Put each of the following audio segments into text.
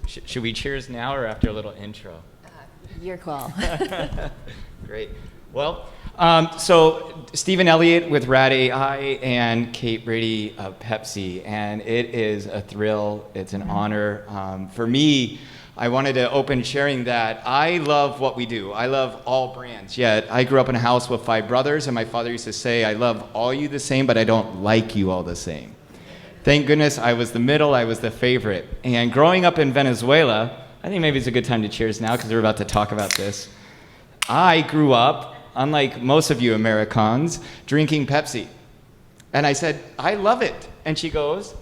Should we cheers now or after a little intro? Your call. Great. Well, so Stephen Elliott with RAD AI and Kate Brady of Pepsi, and it is a thrill. It's an honor. For me, I wanted to open sharing that I love what we do. I love all brands, yet I grew up in a house with 5 brothers, and my father used to say, I love all you the same, but I don't like you all the same. Thank goodness I was the middle, I was the favorite. And growing up in Venezuela, I think maybe it's a good time to cheers now because we're about to talk about this. I grew up, unlike most of you Americans, drinking Pepsi. And I said, I love it. And she goes,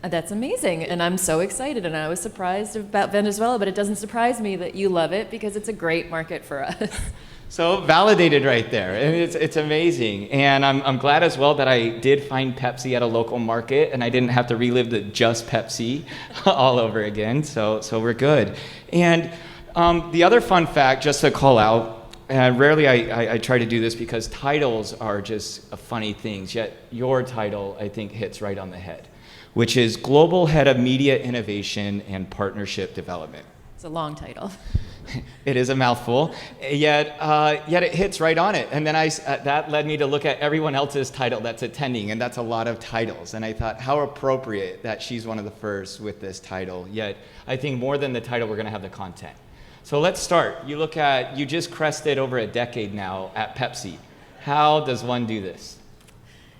That's amazing, and I'm so excited, and I was surprised about Venezuela, but it doesn't surprise me that you love it because it's a great market for us. So validated right there, and it's amazing. And I'm glad as well that I did find Pepsi at a local market, and I didn't have to relive the just Pepsi all over again, so we're good. And the other fun fact, just to call out, and rarely I try to do this because titles are just funny things, yet your title, I think, hits right on the head, which is Global Head of Media Innovation and Partnership Development. It's a long title. It is a mouthful, yet it hits right on it. And then that led me to look at everyone else's title that's attending, and that's a lot of titles. And I thought, how appropriate that she's one of the first with this title. Yet I think more than the title, we're going to have the content. So let's start. You just crested over a decade now at Pepsi. How does one do this?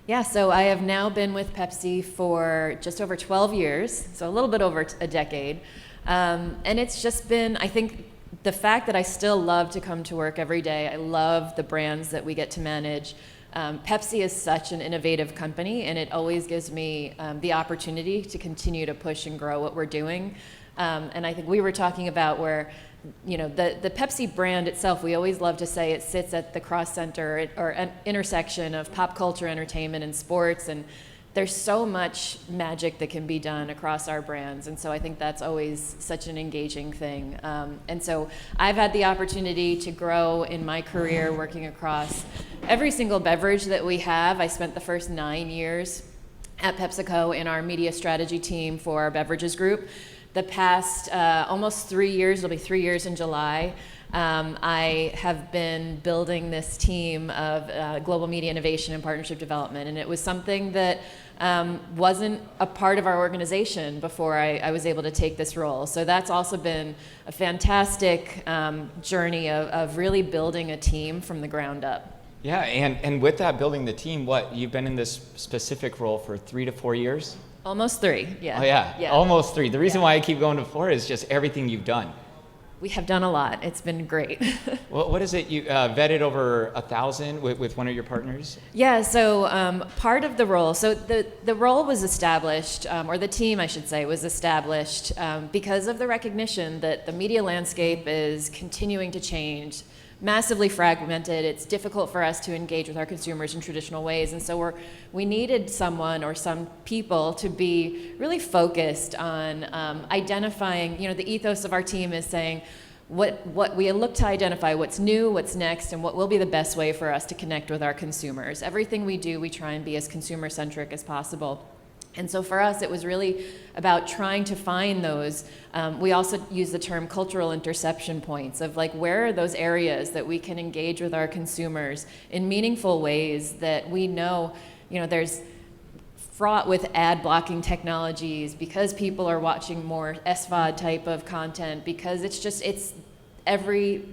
Yeah, so I have now been with Pepsi for just over 12 years, so a little bit over a decade. And it's just been, I think, the fact that I still love to come to work every day. I love the brands that we get to manage. Pepsi is such an innovative company, and it always gives me the opportunity to continue to push and grow what we're doing. And I think we were talking about where, you know, the Pepsi brand itself, we always love to say it sits at the cross center or an intersection of pop culture, entertainment, and sports. And there's so much magic that can be done across our brands. And so I think that's always such an engaging thing. And so I've had the opportunity to grow in my career working across every single beverage that we have. I spent the first 9 years at PepsiCo in our media strategy team for our beverages group. The past almost 3 years, it'll be 3 years in July, I have been building this team of global media innovation and partnership development, and it was something that wasn't a part of our organization before I was able to take this role. So that's also been a fantastic journey of really building a team from the ground up. Yeah, and with that, building the team, you've been in this specific role for 3 to 4 years? Almost 3, yeah. Oh yeah, almost 3. The reason why I keep going to 4 is just everything you've done. We have done a lot. It's been great. What is it? You vetted over 1,000 with one of your partners? Yeah, so part of the role, so the role was established, or the team, I should say, was established because of the recognition that the media landscape is continuing to change, massively fragmented. It's difficult for us to engage with our consumers in traditional ways. And so we needed someone or some people to be really focused on identifying, you know, the ethos of our team is saying what we look to identify what's new, what's next, and what will be the best way for us to connect with our consumers. Everything we do, we try and be as consumer-centric as possible. And so for us, it was really about trying to find those. We also use the term cultural interception points of like, where are those areas that we can engage with our consumers in meaningful ways that we know, you know, there's fraught with ad blocking technologies because people are watching more SVOD type of content, because it's every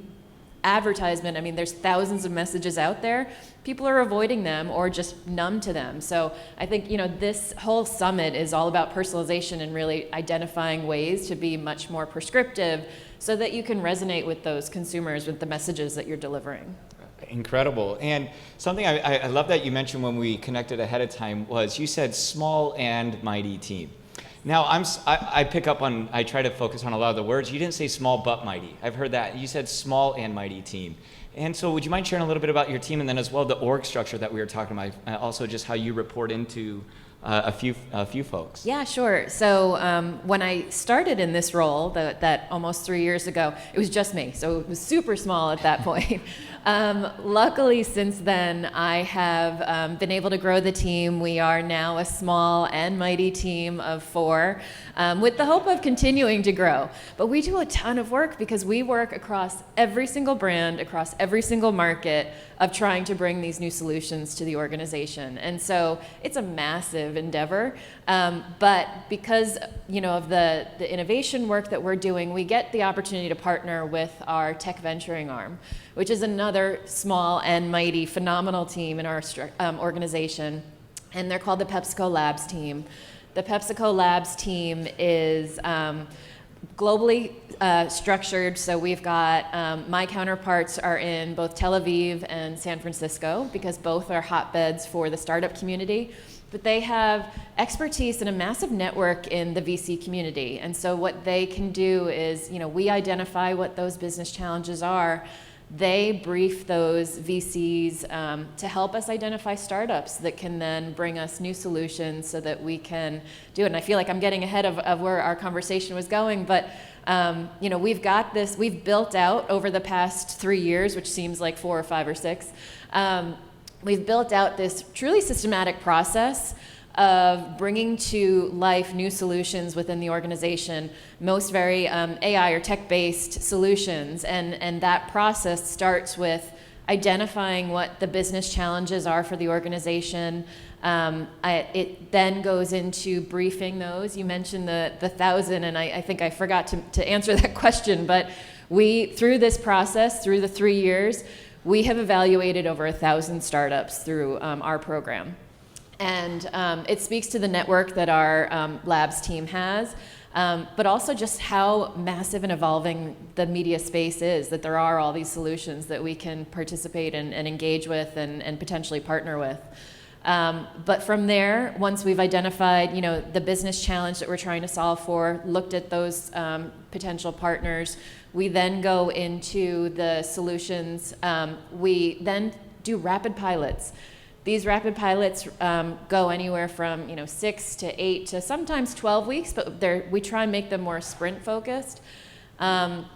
advertisement. I mean, there's thousands of messages out there. People are avoiding them or just numb to them. So I think, you know, this whole summit is all about personalization and really identifying ways to be much more prescriptive so that you can resonate with those consumers with the messages that you're delivering. Incredible. And something I love that you mentioned when we connected ahead of time was you said small and mighty team. Now, I pick up on, I try to focus on a lot of the words. You didn't say small but mighty. I've heard that. You said small and mighty team. And so would you mind sharing a little bit about your team and then as well the org structure that we were talking about, also just how you report into a few folks. Yeah, sure. So when I started in this role, that almost 3 years ago, it was just me. So it was super small at that point. Luckily, since then, I have been able to grow the team. We are now a small and mighty team of 4, with the hope of continuing to grow. But we do a ton of work because we work across every single brand, across every single market of trying to bring these new solutions to the organization. And so it's a massive endeavor. But because of the innovation work that we're doing, we get the opportunity to partner with our tech venturing arm, which is another small and mighty, phenomenal team in our organization. And they're called the PepsiCo Labs team. The PepsiCo Labs team is globally structured, so we've got my counterparts are in both Tel Aviv and San Francisco because both are hotbeds for the startup community. But they have expertise and a massive network in the VC community. And so what they can do is, we identify what those business challenges are. They brief those VCs to help us identify startups that can then bring us new solutions so that we can do it. And I feel like I'm getting ahead of where our conversation was going, but we've got this, we've built out over the past 3 years, which seems like 4 or 5 or 6, we've built out this truly systematic process of bringing to life new solutions within the organization, most very AI or tech-based solutions. And that process starts with identifying what the business challenges are for the organization. It then goes into briefing those. You mentioned the 1,000, and I think I forgot to answer that question, but through this process, through the 3 years, we have evaluated over 1,000 startups through our program. And it speaks to the network that our labs team has, but also just how massive and evolving the media space is, that there are all these solutions that we can participate in and engage with and potentially partner with. But from there, once we've identified, the business challenge that we're trying to solve for, looked at those potential partners, we then go into the solutions. We then do rapid pilots. These rapid pilots go anywhere from 6 to 8 to sometimes 12 weeks, but we try and make them more sprint focused. And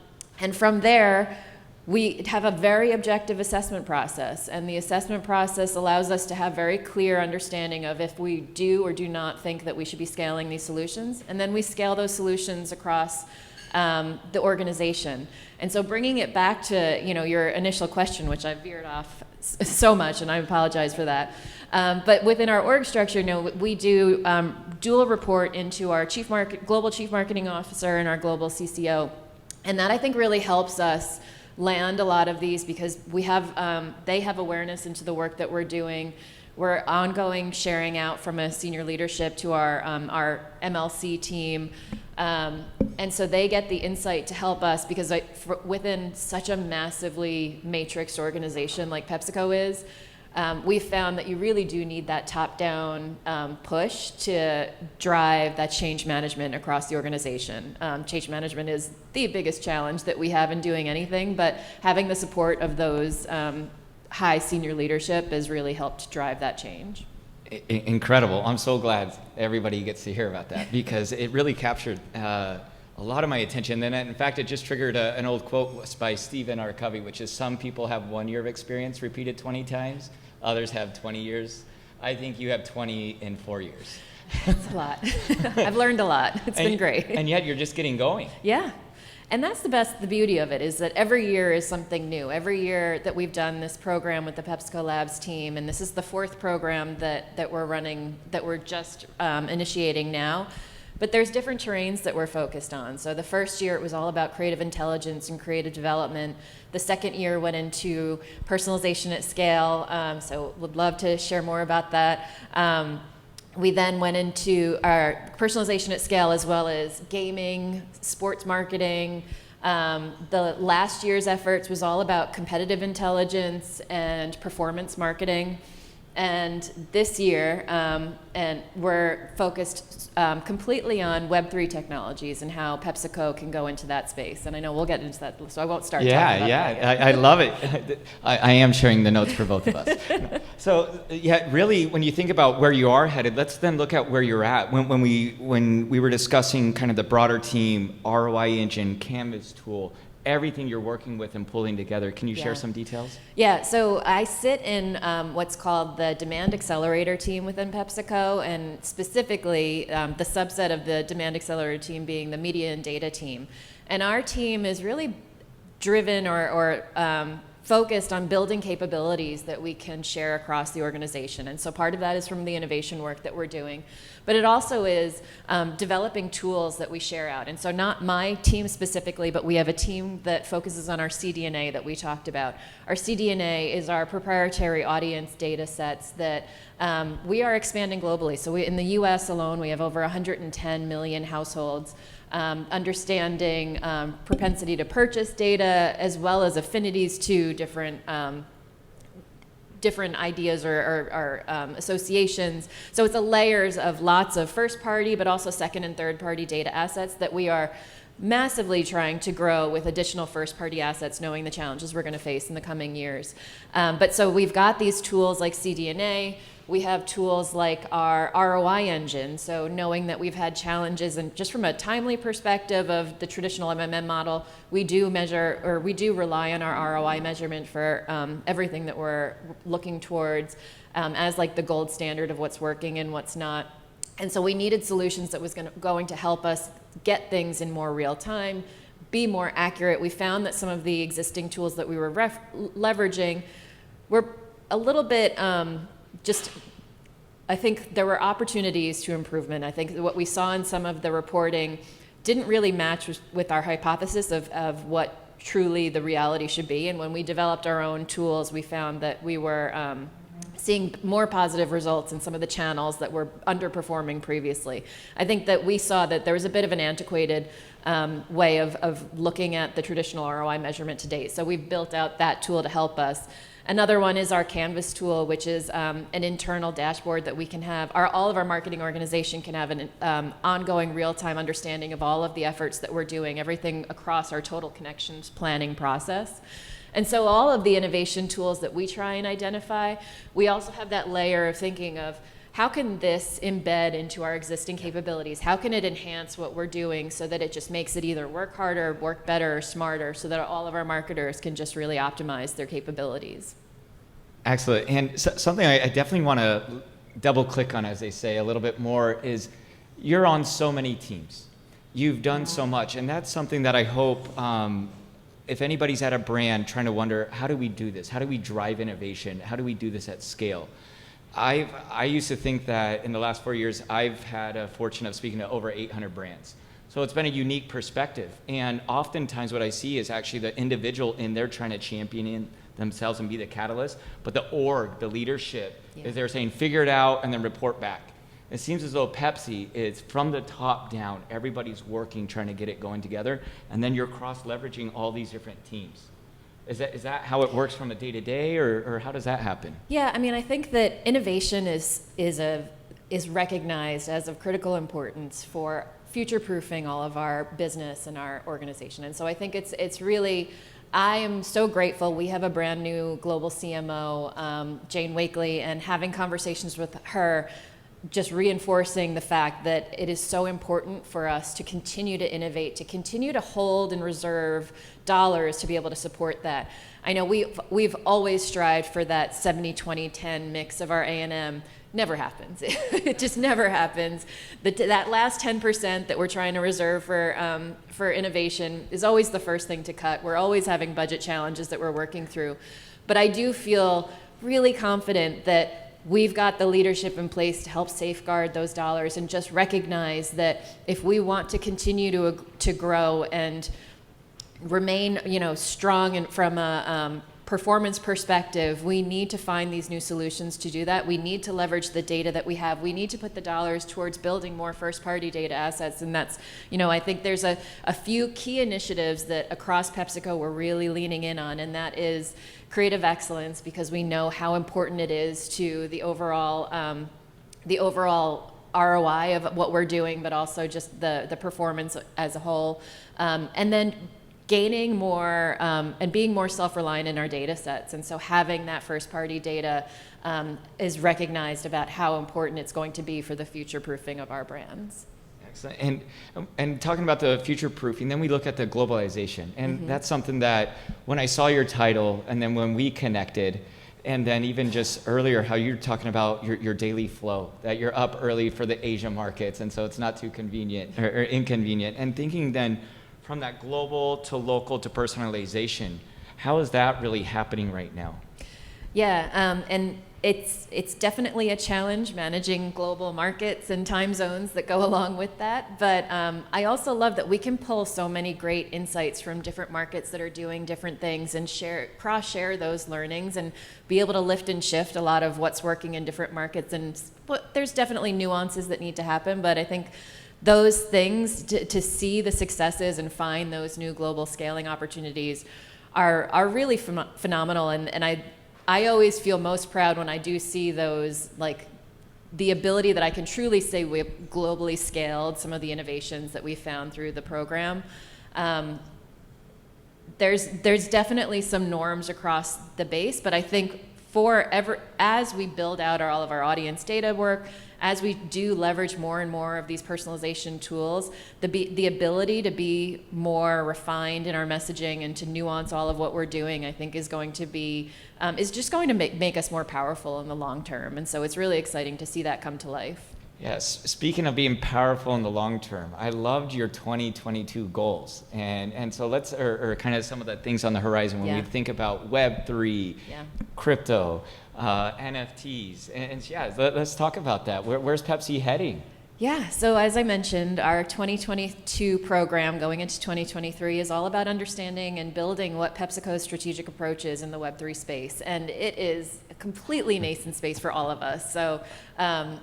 from there, we have a very objective assessment process, and the assessment process allows us to have very clear understanding of if we do or do not think that we should be scaling these solutions, and then we scale those solutions across the organization. And so bringing it back to your initial question, which I veered off so much, and I apologize for that. But within our org structure, we do dual report into our global chief marketing officer and our global CCO, and that I think really helps us land a lot of these because they have awareness into the work that we're doing. We're ongoing sharing out from a senior leadership to our MLC team. And so they get the insight to help us because within such a massively matrixed organization like PepsiCo is, we've found that you really do need that top-down push to drive that change management across the organization. Change management is the biggest challenge that we have in doing anything, but having the support of those high senior leadership has really helped drive that change. Incredible. I'm so glad everybody gets to hear about that because it really captured a lot of my attention. And in fact, it just triggered an old quote by Stephen R. Covey, which is some people have 1 year of experience repeated 20 times. Others have 20 years. I think you have 20 in 4 years. That's a lot. I've learned a lot. It's been great. And yet you're just getting going. Yeah. And that's the beauty of it is that every year is something new. Every year that we've done this program with the PepsiCo Labs team, and this is the 4th program that we're running, that we're just initiating now. But there's different terrains that we're focused on. So the first year it was all about creative intelligence and creative development. The second year went into personalization at scale. So would love to share more about that. We then went into our personalization at scale as well as gaming, sports marketing. The last year's efforts was all about competitive intelligence and performance marketing. And this year, and we're focused completely on Web3 technologies and how PepsiCo can go into that space. And I know we'll get into that, so I won't start talking about that yet. I love it. I am sharing the notes for both of us. So yeah, really, when you think about where you are headed, let's then look at where you're at. When we were discussing kind of the broader team, ROI engine, Canvas tool, everything you're working with and pulling together. Can you share some details? Yeah, so I sit in what's called the Demand Accelerator team within PepsiCo, and specifically the subset of the Demand Accelerator team being the Media and Data team. And our team is really driven or focused on building capabilities that we can share across the organization. And so part of that is from the innovation work that we're doing. But it also is developing tools that we share out. And so not my team specifically, but we have a team that focuses on our CDNA that we talked about. Our CDNA is our proprietary audience data sets that we are expanding globally. So in the US alone, we have over 110 million households. Understanding propensity to purchase data, as well as affinities to different ideas or associations. So it's a layers of lots of first party, but also second and third party data assets that we are massively trying to grow with additional first party assets, knowing the challenges we're going to face in the coming years. But so we've got these tools like CDNA. We have tools like our ROI engine, so knowing that we've had challenges, and just from a timely perspective of the traditional MMM model, we do measure, or we do rely on our ROI measurement for everything that we're looking towards as like the gold standard of what's working and what's not. And so we needed solutions that was going to help us get things in more real time, be more accurate. We found that some of the existing tools that we were leveraging were a little bit I think there were opportunities to improvement. I think what we saw in some of the reporting didn't really match with our hypothesis of what truly the reality should be. And when we developed our own tools, we found that we were seeing more positive results in some of the channels that were underperforming previously. I think that we saw that there was a bit of an antiquated way of looking at the traditional ROI measurement to date. So we've built out that tool to help us. Another one is our Canvas tool, which is an internal dashboard that we can have. All of our marketing organization can have an ongoing real-time understanding of all of the efforts that we're doing, everything across our total connections planning process. And so all of the innovation tools that we try and identify, we also have that layer of thinking of how can this embed into our existing capabilities? How can it enhance what we're doing so that it just makes it either work harder, work better, or smarter, so that all of our marketers can just really optimize their capabilities? Excellent. And something I definitely want to double click on, as they say, a little bit more is you're on so many teams. You've done so much, and that's something that I hope if anybody's at a brand trying to wonder, how do we do this? How do we drive innovation? How do we do this at scale? I used to think that in the last 4 years, I've had a fortune of speaking to over 800 brands. So it's been a unique perspective. And oftentimes what I see is actually the individual in there trying to champion in themselves and be the catalyst, but the org, the leadership, is there saying, figure it out and then report back. It seems as though Pepsi is from the top down, everybody's working, trying to get it going together, and then you're cross-leveraging all these different teams. Is that how it works from a day-to-day, or how does that happen? Yeah, I mean, I think that innovation is recognized as of critical importance for future-proofing all of our business and our organization. And so I think it's really, I am so grateful. We have a brand new global CMO, Jane Wakely, and having conversations with her, just reinforcing the fact that it is so important for us to continue to innovate, to continue to hold and reserve dollars to be able to support that. I know we've always strived for that 70-20-10 mix of our A&M. Never happens. It just never happens. That last 10% that we're trying to reserve for innovation is always the first thing to cut. We're always having budget challenges that we're working through. But I do feel really confident that we've got the leadership in place to help safeguard those dollars, and just recognize that if we want to continue to grow and remain, strong and from a performance perspective, we need to find these new solutions to do that. We need to leverage the data that we have. We need to put the dollars towards building more first-party data assets. And that's, I think there's a few key initiatives that across PepsiCo we're really leaning in on, and that is creative excellence, because we know how important it is to the overall ROI of what we're doing, but also just the performance as a whole. And then gaining more and being more self-reliant in our data sets. And so having that first-party data is recognized about how important it's going to be for the future-proofing of our brands. Excellent. And talking about the future-proofing, then we look at the globalization. And that's something that when I saw your title and then when we connected, and then even just earlier, how you're talking about your daily flow, that you're up early for the Asia markets, and so it's not too convenient or inconvenient. And thinking then from that global to local to personalization, how is that really happening right now? Yeah, and it's definitely a challenge managing global markets and time zones that go along with that. But I also love that we can pull so many great insights from different markets that are doing different things and cross-share those learnings and be able to lift and shift a lot of what's working in different markets. And there's definitely nuances that need to happen, but I think those things to see the successes and find those new global scaling opportunities are really phenomenal. And I always feel most proud when I do see those, like the ability that I can truly say we've globally scaled some of the innovations that we found through the program. There's definitely some norms across the base, but I think as we build out all of our audience data work, as we do leverage more and more of these personalization tools, the ability to be more refined in our messaging and to nuance all of what we're doing, I think is going to be, is just going to make us more powerful in the long term. And so it's really exciting to see that come to life. Yes, speaking of being powerful in the long term, I loved your 2022 goals. And so or kind of some of the things on the horizon when we think about Web3, crypto, NFTs. And yeah, let's talk about that. Where's Pepsi heading? Yeah, so as I mentioned, our 2022 program going into 2023 is all about understanding and building what PepsiCo's strategic approach is in the Web3 space. And it is a completely nascent space for all of us. So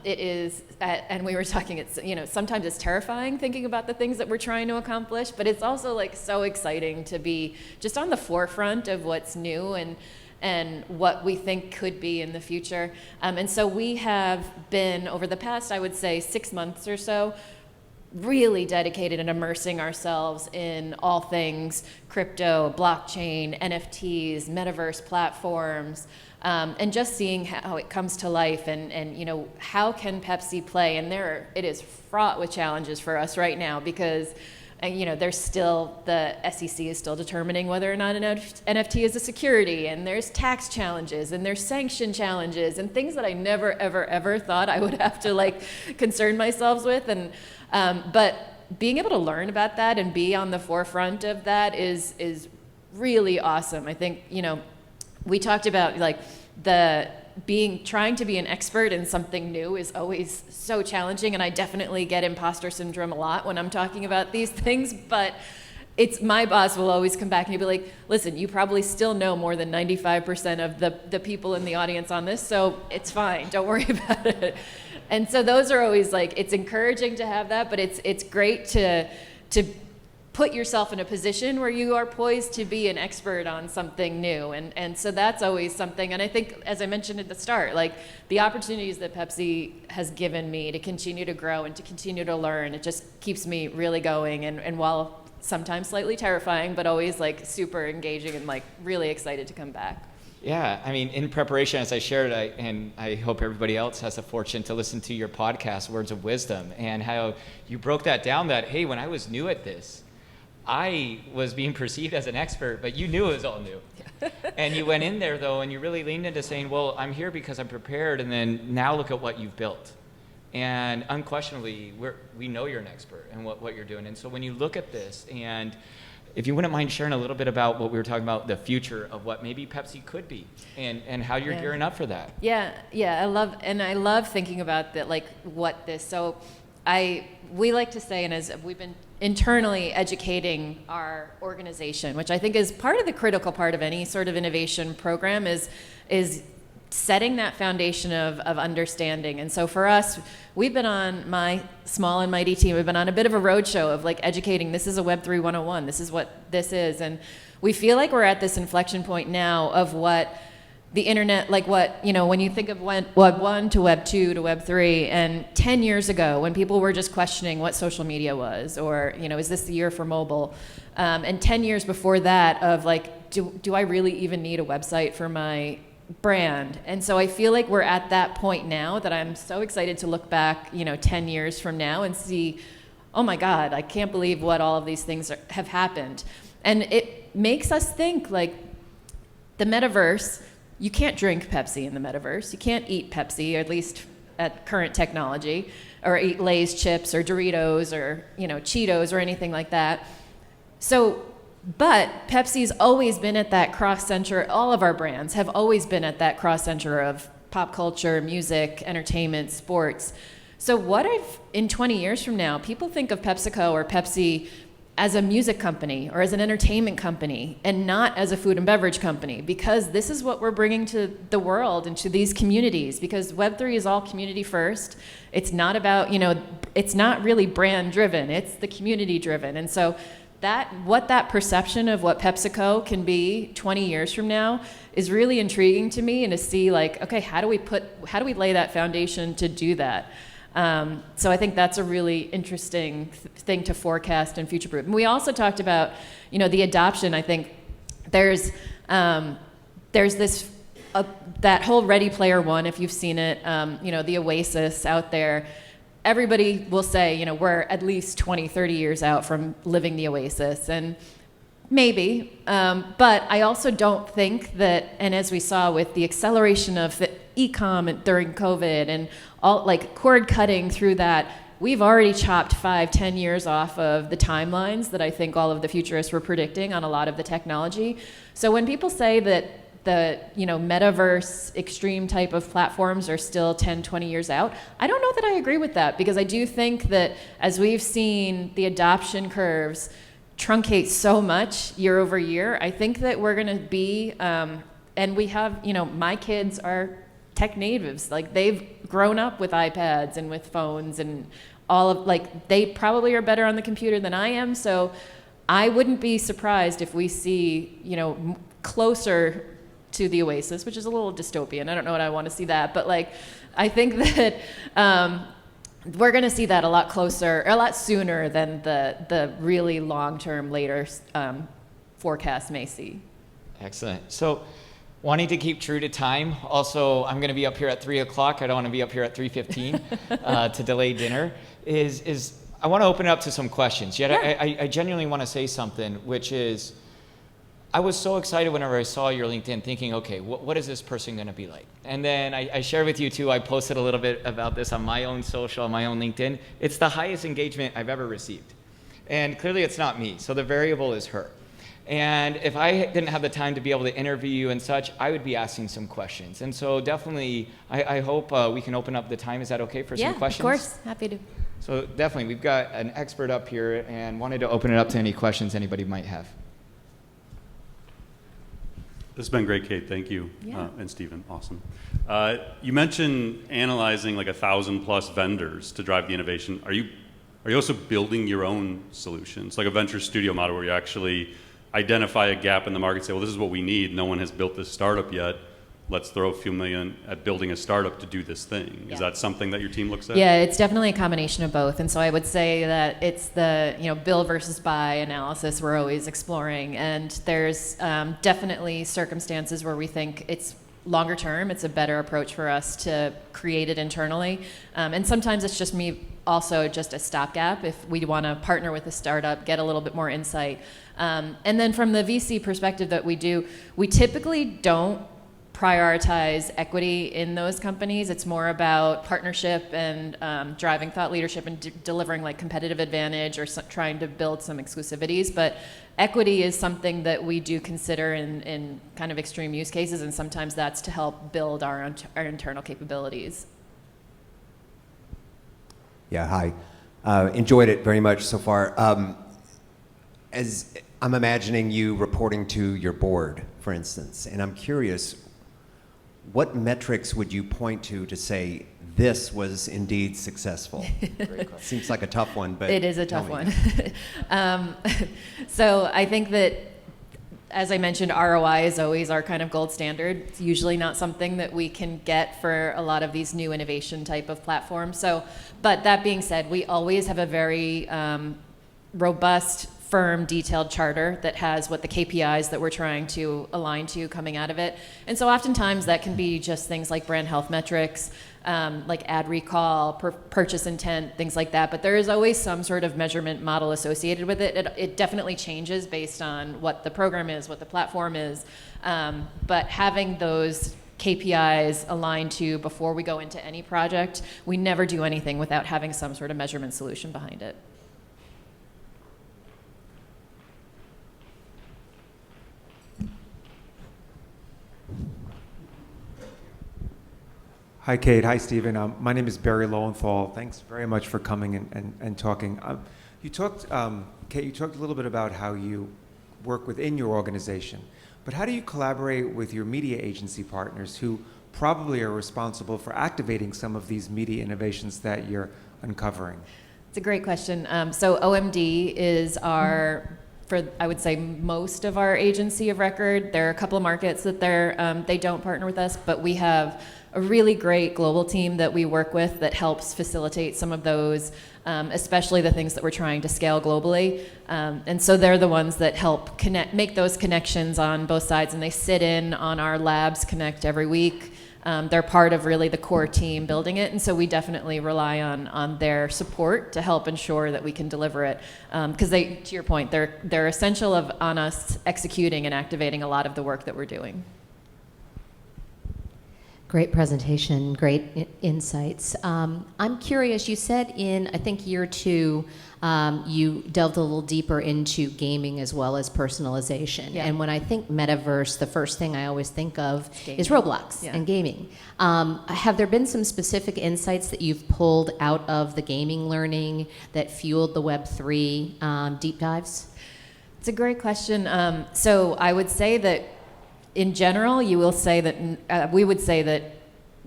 it is, and we were talking, sometimes it's terrifying thinking about the things that we're trying to accomplish, but it's also like so exciting to be just on the forefront of what's new and what we think could be in the future. And so we have been, over the past, I would say, 6 months or so, really dedicated and immersing ourselves in all things crypto, blockchain, NFTs, metaverse platforms, and just seeing how it comes to life and how can Pepsi play. And it is fraught with challenges for us right now because there's still, the SEC is still determining whether or not an NFT is a security, and there's tax challenges, and there's sanction challenges, and things that I never, ever, ever thought I would have to concern myself with. And but being able to learn about that and be on the forefront of that is really awesome. I think we talked about trying to be an expert in something new is always so challenging, and I definitely get imposter syndrome a lot when I'm talking about these things, but my boss will always come back and he'll be like, listen, you probably still know more than 95% of the people in the audience on this, so it's fine, don't worry about it. And so those are always it's encouraging to have that, but it's great to put yourself in a position where you are poised to be an expert on something new. And so that's always something. And I think, as I mentioned at the start, the opportunities that Pepsi has given me to continue to grow and to continue to learn, it just keeps me really going. And while sometimes slightly terrifying, but always super engaging and really excited to come back. Yeah, I mean, in preparation, as I shared, and I hope everybody else has the fortune to listen to your podcast, Words of Wisdom, and how you broke that down that, hey, when I was new at this, I was being perceived as an expert, but you knew it was all new. And you went in there, though, and you really leaned into saying, well, I'm here because I'm prepared, and then now look at what you've built. And unquestionably, we know you're an expert in what you're doing. And so when you look at this, and if you wouldn't mind sharing a little bit about what we were talking about, the future of what maybe Pepsi could be, and how you're gearing up for that. Yeah, I love thinking about that, so we like to say, and as we've been internally educating our organization, which I think is part of the critical part of any sort of innovation program, is setting that foundation of understanding. And so for us, we've been on my small and mighty team, we've been on a bit of a roadshow of like educating, this is a Web3 101, this is what this is. And we feel like we're at this inflection point now of what the internet, like what, when you think of Web 1 to Web 2 to Web 3, and 10 years ago when people were just questioning what social media was, or, is this the year for mobile? And 10 years before that of like, do I really even need a website for my brand? And so I feel like we're at that point now that I'm so excited to look back, 10 years from now and see, oh my God, I can't believe what all of these things have happened. And it makes us think like the metaverse, you can't drink Pepsi in the metaverse. You can't eat Pepsi, or at least at current technology, or eat Lay's chips or Doritos or, Cheetos or anything like that. So, but Pepsi's always been at that cross center. All of our brands have always been at that cross center of pop culture, music, entertainment, sports. So what if in 20 years from now, people think of PepsiCo or Pepsi as a music company or as an entertainment company and not as a food and beverage company, because this is what we're bringing to the world and to these communities, because Web3 is all community first. It's not about, it's not really brand driven, it's the community driven. And so that perception of what PepsiCo can be 20 years from now is really intriguing to me, and to see like, okay, how do we lay that foundation to do that? So I think that's a really interesting thing to forecast and future-proof. And we also talked about, the adoption. I think there's this, that whole Ready Player One, if you've seen it, the Oasis out there. Everybody will say, we're at least 20, 30 years out from living the Oasis. And maybe, but I also don't think that, and as we saw with the acceleration of the e-com during COVID and all like cord cutting through that, we've already chopped 5-10 years off of the timelines that I think all of the futurists were predicting on a lot of the technology. So when people say that the metaverse extreme type of platforms are still 10-20 years out, I don't know that I agree with that, because I do think that as we've seen the adoption curves truncate so much year over year, I think that we're going to be, and we have, my kids are tech natives. Like, they've grown up with iPads and with phones and all of, like, they probably are better on the computer than I am. So I wouldn't be surprised if we see, closer to the Oasis, which is a little dystopian. I don't know what I want to see that, but like, I think that we're going to see that a lot closer, or a lot sooner than the really long-term later forecast may see. Excellent. So, wanting to keep true to time. Also, I'm going to be up here at 3 o'clock. I don't want to be up here at 3:15 to delay dinner. Is I want to open it up to some questions. Yet yeah. I genuinely want to say something, which is, I was so excited whenever I saw your LinkedIn, thinking, okay, what is this person going to be like? And then I shared with you too, I posted a little bit about this on my own social, on my own LinkedIn. It's the highest engagement I've ever received. And clearly it's not me, so the variable is her. And if I didn't have the time to be able to interview you and such, I would be asking some questions. And so definitely, I hope we can open up the time. Is that okay for some questions? Yeah, of course. Happy to. So definitely, we've got an expert up here and wanted to open it up to any questions anybody might have. This has been great, Kate. Thank you. Yeah. And Stephen, awesome. You mentioned analyzing like 1,000+ vendors to drive the innovation. Are you also building your own solutions, like a venture studio model where you actually identify a gap in the market, say, well, this is what we need. No one has built this startup yet. Let's throw a few million at building a startup to do this thing. Yeah. Is that something that your team looks at? Yeah, it's definitely a combination of both. And so I would say that it's the build versus buy analysis we're always exploring. And there's definitely circumstances where we think it's longer term, it's a better approach for us to create it internally. And sometimes it's just me also just a stopgap if we want to partner with a startup, get a little bit more insight. And then from the VC perspective that we do, we typically don't prioritize equity in those companies. It's more about partnership and driving thought leadership and delivering like competitive advantage or trying to build some exclusivities. But equity is something that we do consider in kind of extreme use cases, and sometimes that's to help build our internal capabilities. Yeah, hi. Enjoyed it very much so far. As I'm imagining you reporting to your board, for instance, and I'm curious, what metrics would you point to say this was indeed successful? Seems like a tough one, but it is a tough one. So I think that, as I mentioned, ROI is always our kind of gold standard. It's usually not something that we can get for a lot of these new innovation type of platforms. So, but that being said, we always have a very robust, firm, detailed charter that has what the KPIs that we're trying to align to coming out of it. And so oftentimes that can be just things like brand health metrics, like ad recall, purchase intent, things like that. But there is always some sort of measurement model associated with it. It definitely changes based on what the program is, what the platform is. But having those KPIs aligned to before we go into any project, we never do anything without having some sort of measurement solution behind it. Hi, Kate. Hi, Stephen. My name is Barry Lowenthal. Thanks very much for coming and talking. You talked, Kate, you talked a little bit about how you work within your organization, but how do you collaborate with your media agency partners who probably are responsible for activating some of these media innovations that you're uncovering? It's a great question. So OMD is our, for I would say most of our agency of record. There are a couple of markets that they don't partner with us, but we have a really great global team that we work with that helps facilitate some of those, especially the things that we're trying to scale globally. And so they're the ones that help make those connections on both sides, and they sit in on our Labs Connect every week. They're part of really the core team building it, and so we definitely rely on their support to help ensure that we can deliver it. Because to your point, they're essential on us executing and activating a lot of the work that we're doing. Great presentation, great insights. I'm curious, you said in, I think, year 2, you delved a little deeper into gaming as well as personalization. Yeah. And when I think metaverse, the first thing I always think of Gaming. is Roblox Yeah. and gaming. Have there been some specific insights that you've pulled out of the gaming learning that fueled the Web3 deep dives? It's a great question. So I would say that in general, we would say that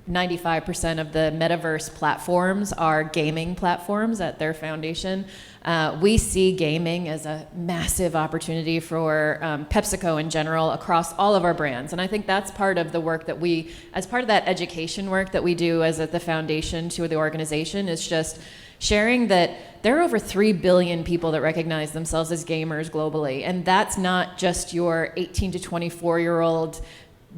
95% of the metaverse platforms are gaming platforms at their foundation. We see gaming as a massive opportunity for PepsiCo in general across all of our brands. And I think that's part of the work that as part of that education work that we do as at the foundation to the organization, is just sharing that there are over 3 billion people that recognize themselves as gamers globally. And that's not just your 18 to 24-year-old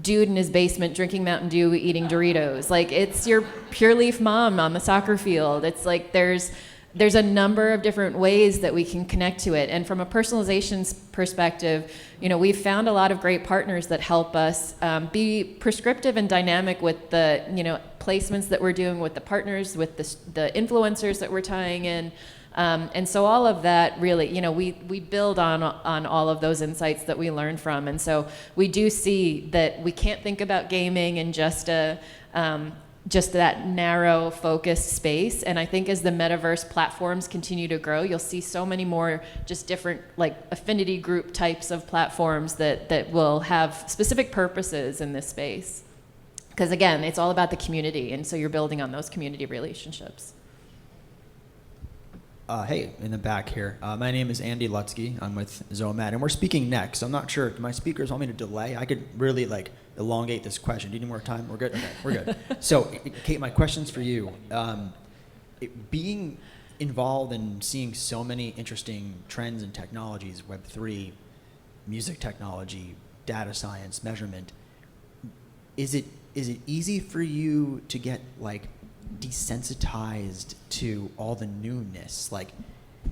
dude in his basement drinking Mountain Dew, eating Doritos. Like, it's your Pure Leaf mom on the soccer field. It's like there's a number of different ways that we can connect to it. And from a personalization perspective, we've found a lot of great partners that help us be prescriptive and dynamic with the, placements that we're doing with the partners, with the influencers that we're tying in. And so all of that really, we build on all of those insights that we learn from. And so we do see that we can't think about gaming in just that narrow focused space. And I think as the metaverse platforms continue to grow, you'll see so many more just different like affinity group types of platforms that will have specific purposes in this space. Because again, it's all about the community. And so you're building on those community relationships. Hey, in the back here. My name is Andy Lutsky. I'm with Zomat, and we're speaking next. I'm not sure. Do my speakers want me to delay? I could really elongate this question. Do you need more time? We're good? Okay, we're good. So, Kate, my question's for you. Being involved in seeing so many interesting trends and technologies, Web3, music technology, data science, measurement, is it easy for you to get desensitized to all the newness?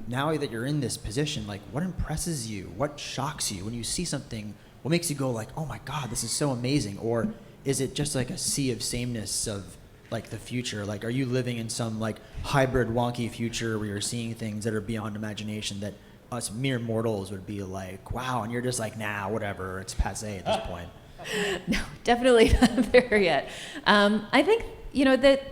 Now that you're in this position, what impresses you? What shocks you when you see something? What makes you go oh my God, this is so amazing? Or is it just a sea of sameness of the future? Are you living in some hybrid wonky future where you're seeing things that are beyond imagination that us mere mortals would be wow, and you're just nah, whatever, it's passé at this point? No, definitely not there yet. I think, that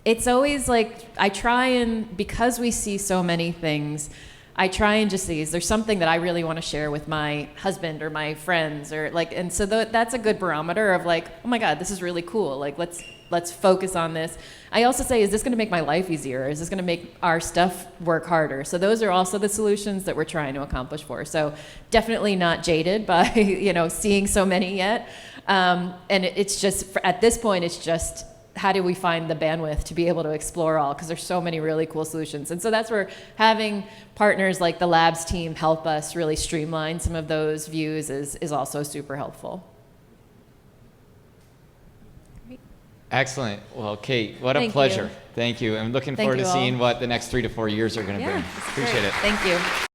it's always like, I try and, because we see so many things, I try and just see, is there something that I really want to share with my husband or my friends, or like, and so that's a good barometer of like, oh my God, this is really cool. Like, let's focus on this. I also say, is this going to make my life easier? Is this going to make our stuff work harder? So those are also the solutions that we're trying to accomplish for. So definitely not jaded by, seeing so many yet. And it's just, at this point, it's just, how do we find the bandwidth to be able to explore all? Because there's so many really cool solutions. And so that's where having partners like the labs team help us really streamline some of those views is also super helpful. Excellent. Well, Kate, what a Thank pleasure. you. Thank you. I'm looking Thank forward to you all. seeing what the next 3 to 4 years are going to Yeah, bring. this is Appreciate great. it. Thank you.